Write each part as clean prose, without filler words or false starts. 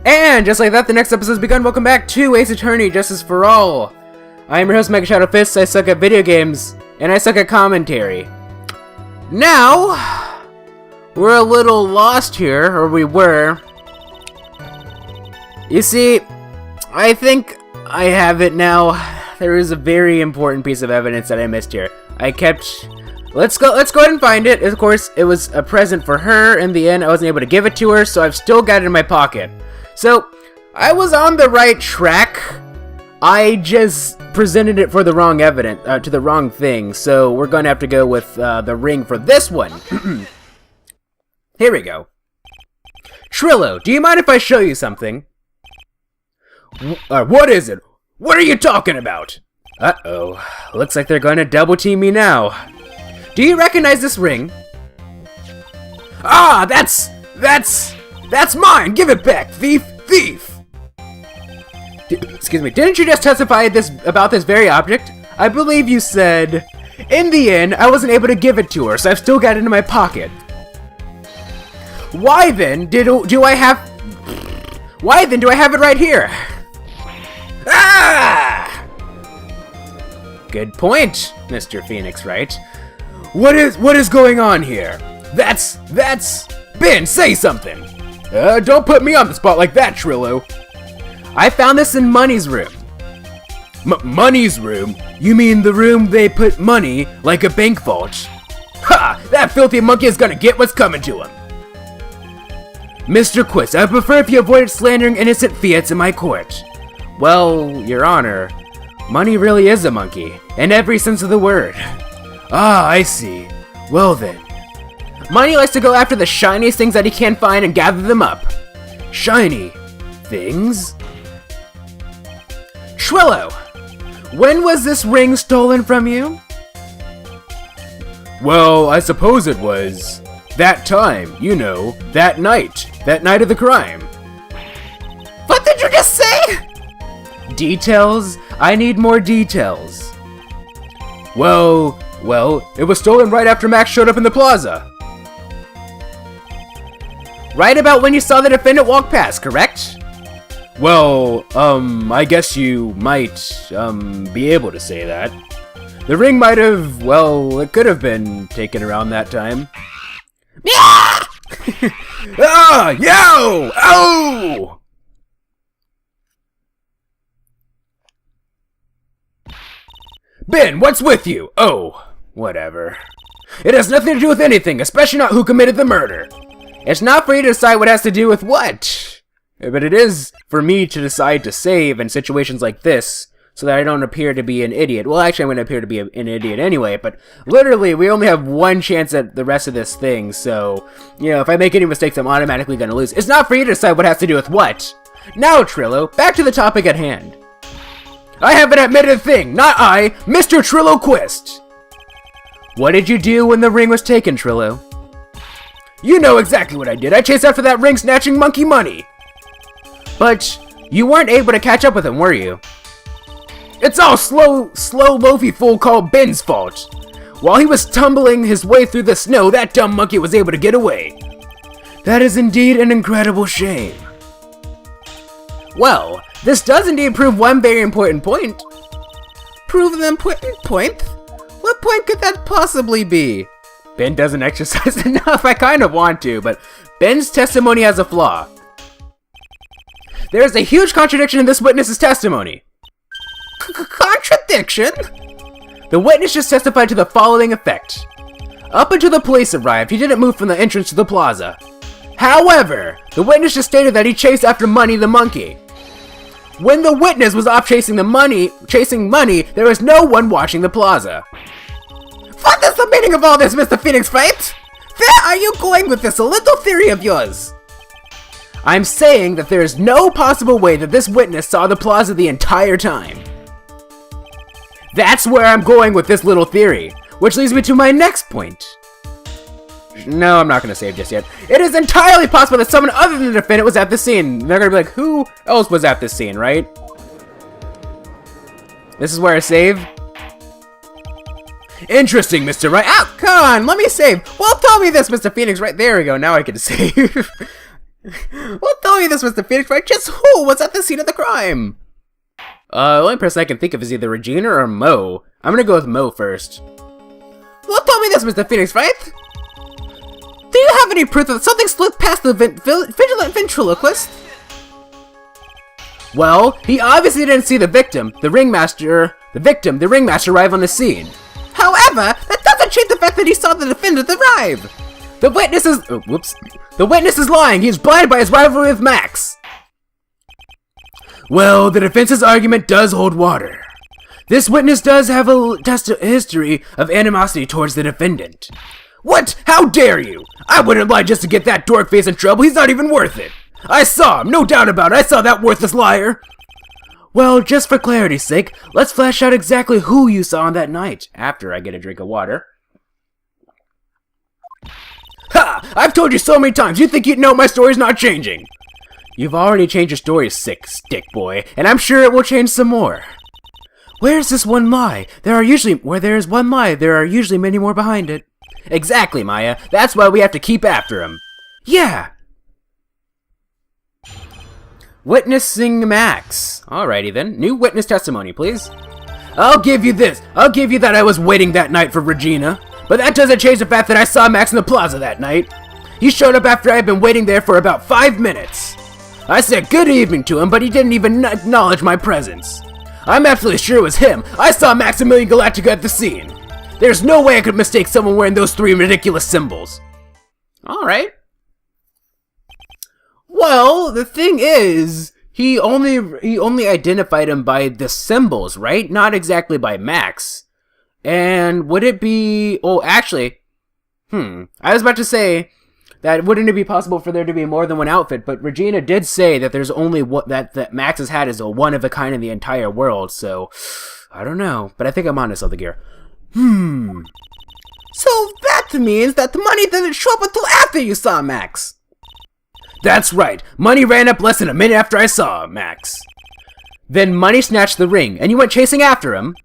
And just like that, the next episode has begun. Welcome back to Ace Attorney, Justice for All. I am your host, MegaShadowFist. I suck at video games, and I suck at commentary. Now, we're a little lost here, or we were. You see, I think I have it now. There is a very important piece of evidence that I missed here. Let's go ahead and find it. Of course, it was a present for her. In the end, I wasn't able to give it to her, so I've still got it in my pocket. So, I was on the right track. I just presented it for the wrong evidence, to the wrong thing. So, we're going to have to go with the ring for this one. Here we go. Trillo, do you mind if I show you something? What is it? What are you talking about? Uh-oh. Looks like they're going to double team me now. Do you recognize this ring? Ah, that's mine! Give it back, thief! Thief! Excuse me, didn't you just testify about this very object? I believe you said, in the end, I wasn't able to give it to her, so I've still got it in my pocket. Why then do I have it right here? Ah! Good point, Mr. Phoenix Wright. What is going on here? That's Ben, say something. Don't put me on the spot like that, Trillo. I found this in Money's room. Money's room? You mean the room they put money, like a bank vault? Ha! That filthy monkey is gonna get what's coming to him. Mr. Quist, I prefer if you avoided slandering innocent fiats in my court. Well, Your Honor, Money really is a monkey, in every sense of the word. Ah, I see. Well then. Money likes to go after the shiniest things that he can find and gather them up. Shiny things? Trillo, when was this ring stolen from you? Well, I suppose it was that time, you know, that night of the crime. What did you just say? Details? I need more details. Well, it was stolen right after Max showed up in the plaza. Right about when you saw the defendant walk past, correct? Well, I guess you might, be able to say that. The ring might have, it could have been taken around that time. Yeah! Ah! Yo! Oh! Ben, what's with you? Oh, whatever. It has nothing to do with anything, especially not who committed the murder. It's not for you to decide what has to do with what. But it is for me to decide to save in situations like this, so that I don't appear to be an idiot. Well, actually, I'm going to appear to be an idiot anyway, but literally, we only have one chance at the rest of this thing, so, if I make any mistakes, I'm automatically going to lose. It's not for you to decide what has to do with what. Now, Trillo, back to the topic at hand. I haven't admitted a thing, not I, Mr. Trillo Quist. What did you do when the ring was taken, Trillo? You know exactly what I did. I chased after that ring snatching monkey money. But you weren't able to catch up with him, were you? It's all slow loafy fool called Ben's fault. While he was tumbling his way through the snow, that dumb monkey was able to get away. That is indeed an incredible shame. Well, this does indeed prove one very important point. Prove an important point? What point could that possibly be? Ben doesn't exercise enough. I kind of want to, but Ben's testimony has a flaw. There is a huge contradiction in this witness's testimony. Contradiction? The witness just testified to the following effect. Up until the police arrived, he didn't move from the entrance to the plaza. However, the witness just stated that he chased after Money the monkey. When the witness was off chasing money, there was no one watching the plaza. What is the meaning of all this, Mr. Phoenix Wright? Where are you going with this little theory of yours? I'm saying that there is no possible way that this witness saw the plaza the entire time. That's where I'm going with this little theory, which leads me to my next point. No, I'm not going to save just yet. It is entirely possible that someone other than the defendant was at the scene. They're going to be like, who else was at this scene, right? This is where I save. Interesting, Mr. Wright. Ah, come on, let me save. Well, tell me this, Mr. Phoenix Wright. There we go, now I can save. Well, tell me this, Mr. Phoenix Wright. Just who was at the scene of the crime? The only person I can think of is either Regina or Mo. I'm gonna go with Mo first. Well, tell me this, Mr. Phoenix Wright. Do you have any proof that something slipped past the vigilant ventriloquist? Well, he obviously didn't see the victim arrive on the scene. However, that doesn't change the fact that he saw the defendant arrive. The witness is lying. He's blinded by his rivalry with Max. Well, the defense's argument does hold water. This witness does have a history of animosity towards the defendant. What? How dare you? I wouldn't lie just to get that dork face in trouble. He's not even worth it. I saw him, no doubt about it. I saw that worthless liar. Well, just for clarity's sake, let's flesh out exactly who you saw on that night, after I get a drink of water. Ha! I've told you so many times, you think you'd know my story's not changing. You've already changed your story, sick stick boy, and I'm sure it will change some more. Where's this one lie? Where there is one lie, there are usually many more behind it. Exactly, Maya. That's why we have to keep after him. Yeah! Witnessing Max. Alrighty then. New witness testimony, please. I'll give you this. I'll give you that I was waiting that night for Regina. But that doesn't change the fact that I saw Max in the plaza that night. He showed up after I had been waiting there for about 5 minutes. I said good evening to him, but he didn't even acknowledge my presence. I'm absolutely sure it was him. I saw Maximilian Galactica at the scene. There's no way I could mistake someone wearing those 3 ridiculous symbols. Alright. Well, the thing is, he only identified him by the symbols, right? Not exactly by Max. And would it be... Oh, actually... I was about to say that wouldn't it be possible for there to be more than one outfit, but Regina did say that there's only that Max's hat is a one of a kind in the entire world, so... I don't know, but I think I'm onto something here. So that means that the money didn't show up until after you saw Max. That's right. Money ran up less than a minute after I saw Max. Then Money snatched the ring, and you went chasing after him.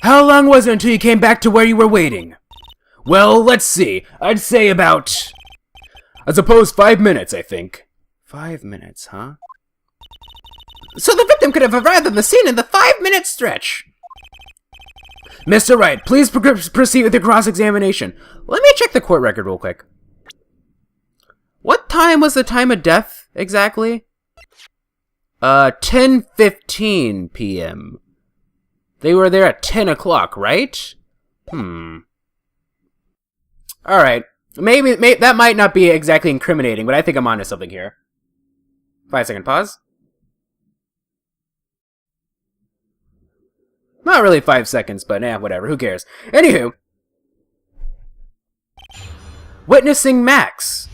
How long was it until you came back to where you were waiting? Well, let's see. I'd say about... I suppose 5 minutes, I think. 5 minutes, huh? So the victim could have arrived on the scene in the 5-minute stretch. Mr. Wright, please proceed with your cross-examination. Let me check the court record real quick. What time was the time of death, exactly? 10:15 p.m. They were there at 10 o'clock, right? Alright. Maybe that might not be exactly incriminating, but I think I'm onto something here. 5-second pause. Not really 5 seconds, but whatever, who cares. Anywho. Witnessing Max.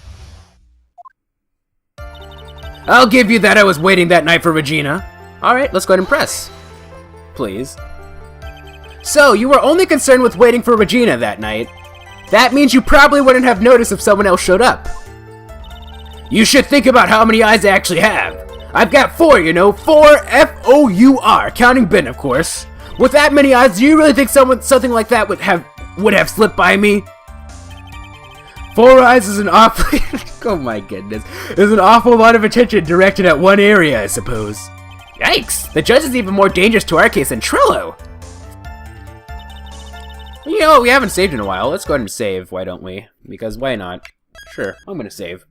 I'll give you that I was waiting that night for Regina. Alright, let's go ahead and press. Please. So, you were only concerned with waiting for Regina that night. That means you probably wouldn't have noticed if someone else showed up. You should think about how many eyes I actually have. I've got 4, you know, 4 F-O-U-R, counting Ben, of course. With that many eyes, do you really think something like that would have slipped by me? 4 eyes is an awful... oh my goodness. There's an awful lot of attention directed at one area, I suppose. Yikes! The judge is even more dangerous to our case than Trello! You know, we haven't saved in a while. Let's go ahead and save, why don't we? Because why not? Sure, I'm gonna save.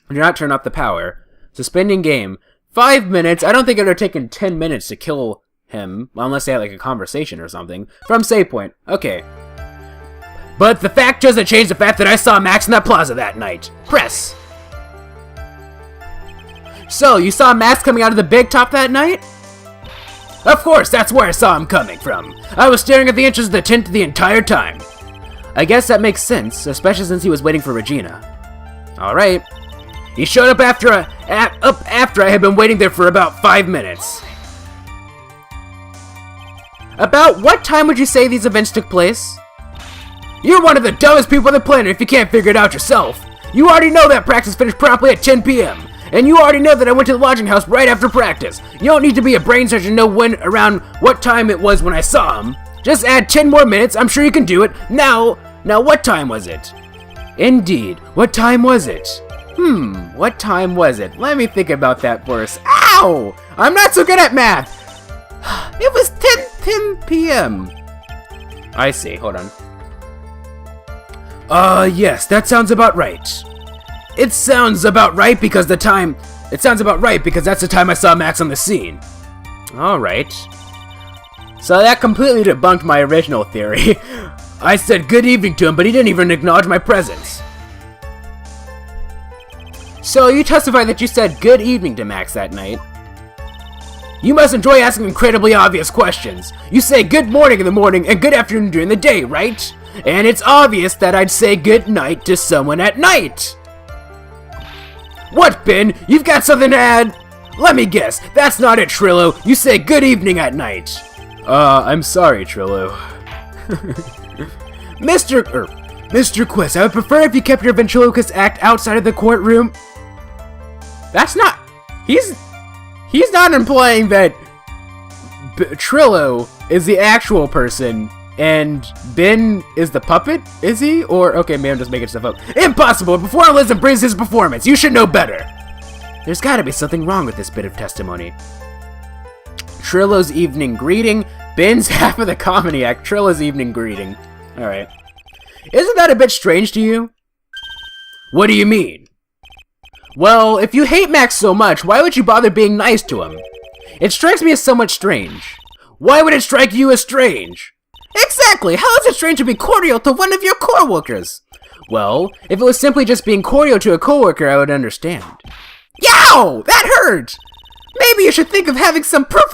Do not turn off the power. Suspending game. 5 minutes. I don't think it would have taken 10 minutes to kill him, unless they had like a conversation or something. From save point. Okay. But the fact doesn't change the fact that I saw Max in that plaza that night. Press. So, you saw Max coming out of the big top that night? Of course, that's where I saw him coming from. I was staring at the entrance of the tent the entire time. I guess that makes sense, especially since he was waiting for Regina. Alright. He showed up after I had been waiting there for about 5 minutes. About what time would you say these events took place? You're one of the dumbest people on the planet if you can't figure it out yourself. You already know that practice finished promptly at 10 p.m. And you already know that I went to the lodging house right after practice. You don't need to be a brain surgeon to know around what time it was when I saw him. Just add 10 more minutes, I'm sure you can do it. Now what time was it? Indeed, what time was it? What time was it? Let me think about that for us. Ow! I'm not so good at math! It was 10 p.m. I see, hold on. Yes, that sounds about right. It sounds about right because that's the time I saw Max on the scene. Alright. So that completely debunked my original theory. I said good evening to him, but he didn't even acknowledge my presence. So you testify that you said good evening to Max that night. You must enjoy asking incredibly obvious questions. You say good morning in the morning and good afternoon during the day, right? And it's obvious that I'd say good night to someone at night. What, Ben? You've got something to add? Let me guess. That's not it, Trillo. You say good evening at night. I'm sorry, Trillo. Mr. Quest, I would prefer if you kept your ventriloquist act outside of the courtroom. That's not... He's not implying that Trillo is the actual person and Ben is the puppet, is he? Or, okay, maybe I'm just making stuff up. Impossible! Before Elizabeth brings his performance, you should know better! There's gotta be something wrong with this bit of testimony. Trillo's evening greeting, Ben's half of the comedy act, Trillo's evening greeting. Alright. Isn't that a bit strange to you? What do you mean? Well, if you hate Max so much, why would you bother being nice to him? It strikes me as somewhat strange. Why would it strike you as strange? Exactly! How is it strange to be cordial to one of your co-workers? Well, if it was simply just being cordial to a co-worker, I would understand. Yow! That hurt! Maybe you should think of having some proof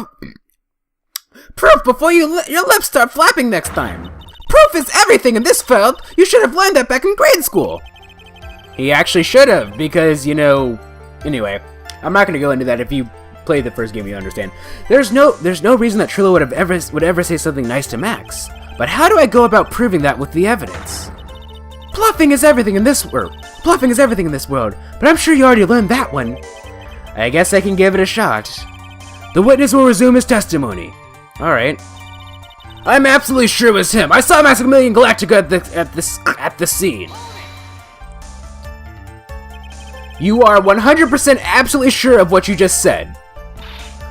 before your lips start flapping next time. Proof is everything in this field. You should have learned that back in grade school. He actually should have, because, you know... Anyway, I'm not going to go into that. If you played the first game, you understand. There's no reason that Trillo would ever say something nice to Max. But how do I go about proving that with the evidence? Bluffing is everything in this world. But I'm sure you already learned that one. I guess I can give it a shot. The witness will resume his testimony. Alright. I'm absolutely sure it was him. I saw Maximilian Galactica at the scene. You are 100% absolutely sure of what you just said.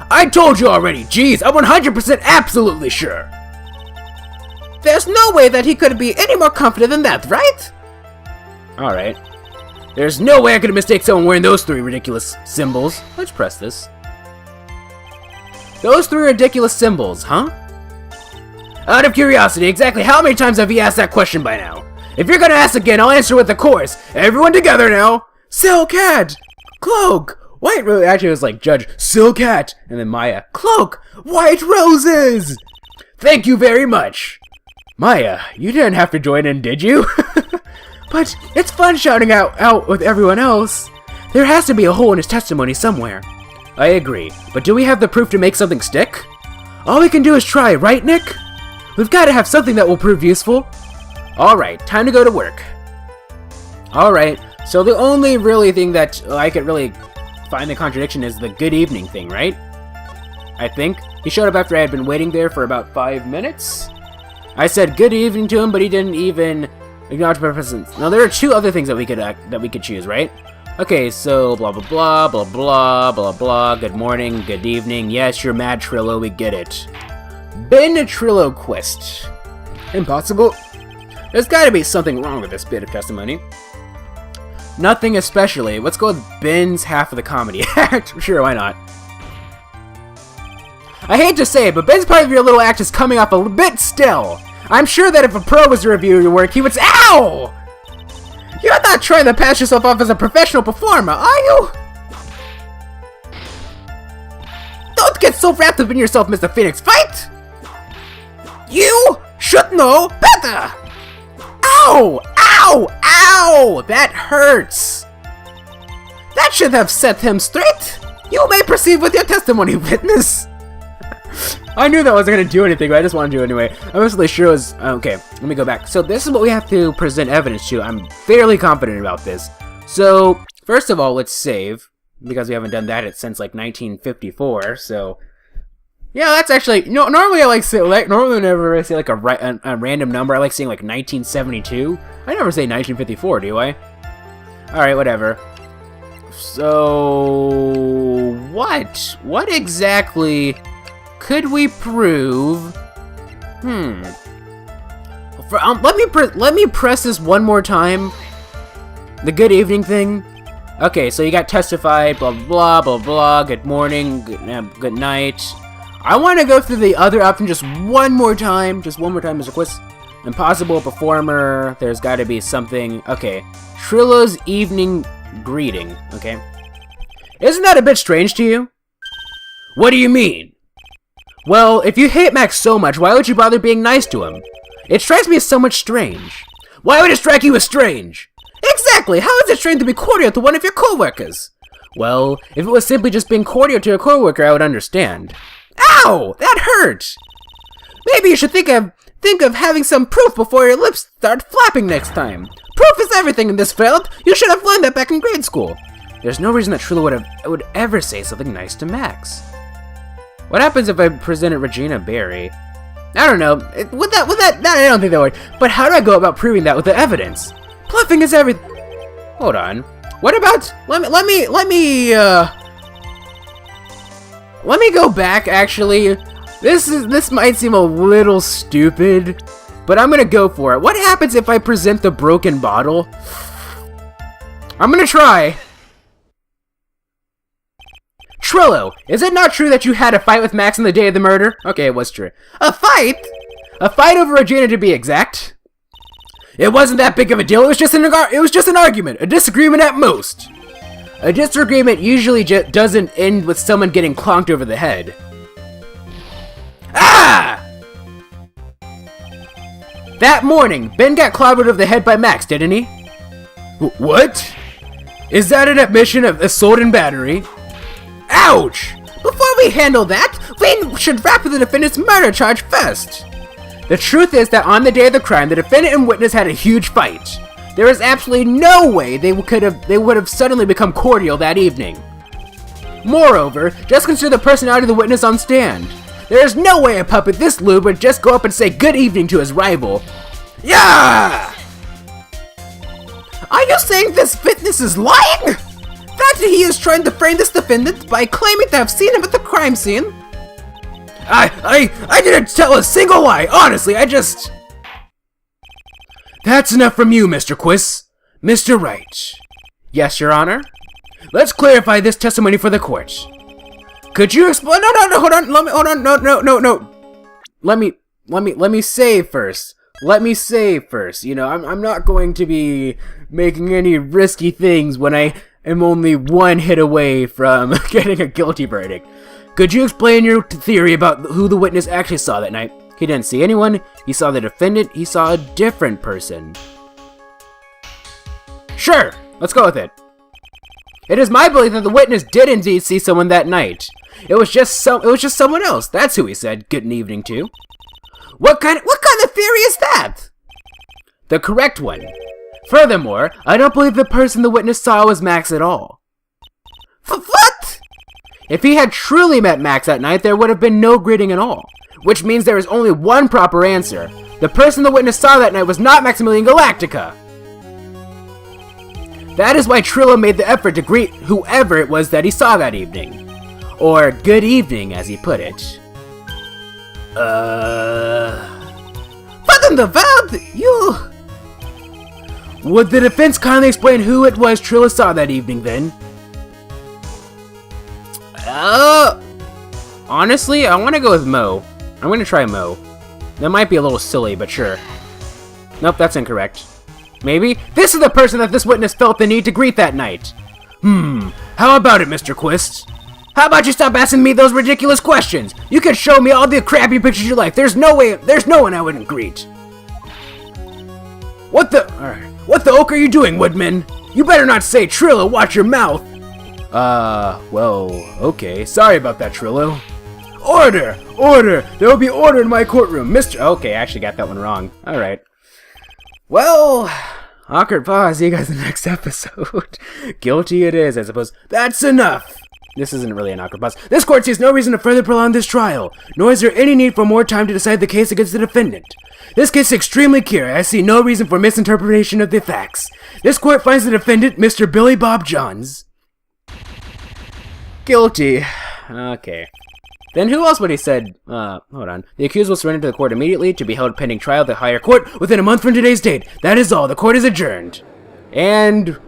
I told you already, jeez, I'm 100% absolutely sure. There's no way that he could be any more confident than that, right? Alright. There's no way I could mistake someone wearing those three ridiculous symbols. Let's press this. Those three ridiculous symbols, huh? Out of curiosity, exactly how many times have you asked that question by now? If you're gonna ask again, I'll answer with the chorus. Everyone together now. Silk hat! Cloak! White rose. Actually, it was like Judge Silk hat, and then Maya. Cloak! White roses! Thank you very much. Maya, you didn't have to join in, did you? But it's fun shouting out with everyone else. There has to be a hole in his testimony somewhere. I agree, but do we have the proof to make something stick? All we can do is try, right, Nick? We've got to have something that will prove useful. Alright, time to go to work. Alright, so the only really thing that I could really find the contradiction is the good evening thing, right? I think. He showed up after I had been waiting there for about 5 minutes. I said good evening to him, but he didn't even acknowledge my presence. Now there are two other things that we could choose, right? Okay, so blah blah blah blah blah blah blah. Good morning, good evening. Yes, you're mad, Trillo. We get it. Ben Trillo Quest. Impossible. There's got to be something wrong with this bit of testimony. Nothing especially. Let's go with Ben's half of the comedy act. Sure, why not? I hate to say it, but Ben's part of your little act is coming off a bit still. I'm sure that if a pro was to review your work, he would say, ow! You're not trying to pass yourself off as a professional performer, are you? Don't get so wrapped up in yourself, Mr. Phoenix Wright! You should know better! Ow! Ow! Ow! That hurts! That should have set him straight! You may proceed with your testimony, witness! I knew that wasn't going to do anything, but I just wanted to do it anyway. I wasn't really sure it was... Okay, let me go back. So this is what we have to present evidence to. I'm fairly confident about this. So, first of all, let's save. Because we haven't done that since, like, 1954, so... Yeah, that's actually... You know, normally I normally whenever I say, like, a random number, I like saying, like, 1972. I never say 1954, do I? Alright, whatever. So... what? What exactly could we prove? Let me press this one more time. The good evening thing. Okay, so you got testified, blah, blah, blah, blah, good morning, good night. I want to go through the other option just one more time, Mr. Quiz. Impossible performer, there's got to be something. Okay, Trillo's evening greeting, okay. Isn't that a bit strange to you? What do you mean? Well, if you hate Max so much, why would you bother being nice to him? It strikes me as somewhat strange. Why would it strike you as strange? Exactly! How is it strange to be cordial to one of your co-workers? Well, if it was simply just being cordial to a co-worker, I would understand. Ow! That hurt! Maybe you should think of having some proof before your lips start flapping next time. Proof is everything in this field! You should have learned that back in grade school. There's no reason that Trillo would ever say something nice to Max. What happens if I presented Regina Berry? I don't know. Would that, I don't think that would. But how do I go about proving that with the evidence? Bluffing is everything. Hold on. What about, let me go back, actually. This might seem a little stupid, but I'm gonna go for it. What happens if I present the broken bottle? I'm gonna try. Trillo, is it not true that you had a fight with Max on the day of the murder? Okay, it was true. A fight? A fight over Regina, to be exact. It wasn't that big of a deal. It was just an argument, a disagreement at most. A disagreement usually doesn't end with someone getting clonked over the head. Ah! That morning, Ben got clobbered over the head by Max, didn't he? What? Is that an admission of assault and battery? Ouch! Before we handle that, we should wrap the defendant's murder charge first. The truth is that on the day of the crime, the defendant and witness had a huge fight. There is absolutely no way they would have suddenly become cordial that evening. Moreover, just consider the personality of the witness on stand. There is no way a puppet this lewd would just go up and say good evening to his rival. Yeah! Are you saying this witness is lying? That he is trying to frame this defendant by claiming to have seen him at the crime scene? I didn't tell a single lie, honestly, I just... That's enough from you, Mr. Quiz. Mr. Wright. Yes, Your Honor? Let's clarify this testimony for the court. Could you explain? No, hold on, no. Let me say first. You know, I'm not going to be making any risky things when I am only one hit away from getting a guilty verdict. Could you explain your theory about who the witness actually saw that night? He didn't see anyone. He saw the defendant. He saw a different person. Sure, let's go with it. It is my belief that the witness did indeed see someone that night. It was just someone else. That's who he said good evening to. What kind of theory is that? The correct one. Furthermore, I don't believe the person the witness saw was Max at all. What? If he had truly met Max that night, there would have been no greeting at all. Which means there is only one proper answer. The person the witness saw that night was not Maximilian Galactica. That is why Trillo made the effort to greet whoever it was that he saw that evening. Or good evening, as he put it. What in the world? You... Would the defense kindly explain who it was Trillo saw that evening, then? Honestly, I want to go with Mo. I'm going to try Mo. That might be a little silly, but sure. Nope, that's incorrect. Maybe? This is the person that this witness felt the need to greet that night. How about it, Mr. Quist? How about you stop asking me those ridiculous questions? You can show me all the crappy pictures you like. There's no one I wouldn't greet. What the oak are you doing, Woodman? You better not say Trillo, watch your mouth. Well, okay. Sorry about that, Trillo. Order! Order! There will be order in my courtroom, Mr. Okay, I actually got that one wrong. Alright. Well, awkward pause. See you guys in the next episode. Guilty it is, I suppose. That's enough! This isn't really an awkward pause. This court sees no reason to further prolong this trial, nor is there any need for more time to decide the case against the defendant. This case is extremely clear. I see no reason for misinterpretation of the facts. This court finds the defendant, Mr. Billy Bob Johns, Guilty. Okay. Then who else would he said? Hold on. The accused will surrender to the court immediately to be held pending trial at the higher court within a month from today's date. That is all. The court is adjourned. And...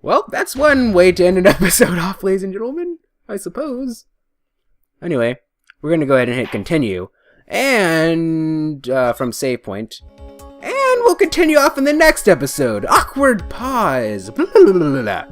well, that's one way to end an episode off, ladies and gentlemen. I suppose. Anyway, we're going to go ahead and hit continue. And, from save point. And we'll continue off in the next episode. Awkward pause. Blah, blah, blah, blah, blah.